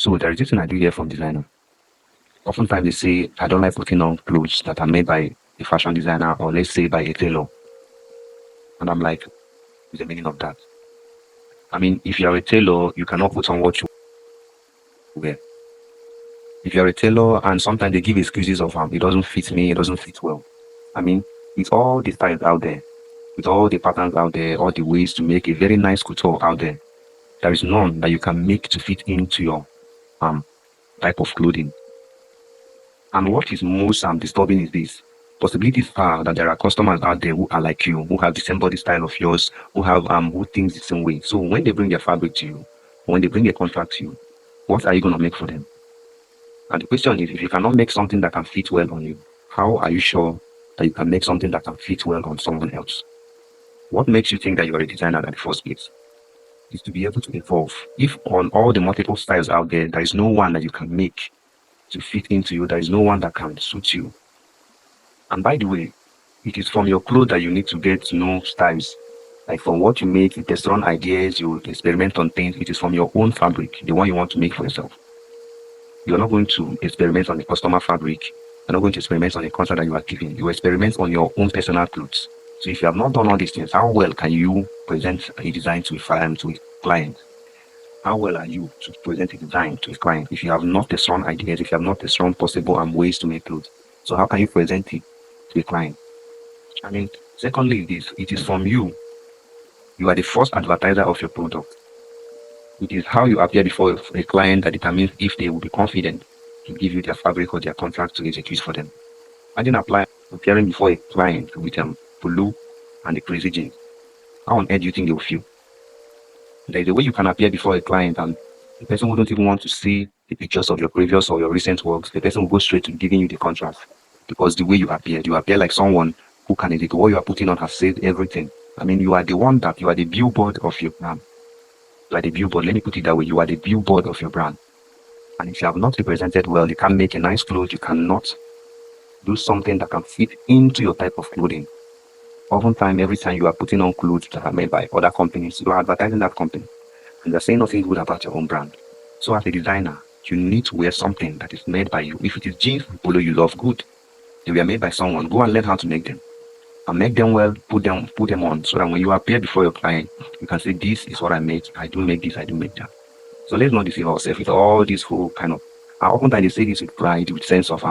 So there is this thing I do hear from designer. Oftentimes they say, I don't like putting on clothes that are made by a fashion designer or let's say by a tailor. And I'm like, what's the meaning of that? I mean, if you're a tailor, you cannot put on what you wear. If you're a tailor and sometimes they give excuses of it doesn't fit me, it doesn't fit well. I mean, with all the styles out there, with all the patterns out there, all the ways to make a very nice couture out there, there is none that you can make to fit into your um type of clothing. And what is most disturbing is this. Possibilities are that there are customers out there who are like you, who have the same body style of yours, who have who thinks the same way. So when they bring their fabric to you, when they bring a contract to you, what are you gonna make for them? And the question is, if you cannot make something that can fit well on you, how are you sure that you can make something that can fit well on someone else? What makes you think that you are a designer in the first place? Is to be able to evolve. If on all the multiple styles out there is no one that you can make to fit into you, there is no one that can suit you. And by the way, it is from your clothes that you need to get to know styles. Like from what you make, you test on ideas, you experiment on things. It is from your own fabric, the one you want to make for yourself. You're not going to experiment on the customer fabric. You're not going to experiment on the contract that you are giving. You experiment on your own personal clothes. So if you have not done all these things, how well can you present a design to a client? How well are you to present a design to a client if you have not the strong ideas, if you have not the strong possible ways to make clothes? So how can you present it to a client? I mean, secondly, it is from you. You are the first advertiser of your product. It is how you appear before a client that determines if they will be confident to give you their fabric or their contract to execute for them. Imagine appearing before a client with blue and the crazy jeans. How on earth do you think they will feel? There is a way you can appear before a client and the person wouldn't even want to see the pictures of your previous or your recent works. The person will go straight to giving you the contract because the way you appear like someone who can edit. What you are putting on has said everything. I mean, you are the one that you are the billboard of your brand. You are the billboard. Let me put it that way. You are the billboard of your brand. And if you have not represented well, you can't make a nice clothes. You cannot do something that can fit into your type of clothing. Oftentimes, every time you are putting on clothes that are made by other companies, you are advertising that company. And you're saying nothing good about your own brand. So as a designer, you need to wear something that is made by you. If it is jeans and polo you love, good. They were made by someone. Go and learn how to make them. And make them well, put them on, so that when you appear before your client, you can say, this is what I make. I do make this, I do make that. So let's not deceive ourselves with all this whole kind of, I oftentimes they say this with pride, with sense of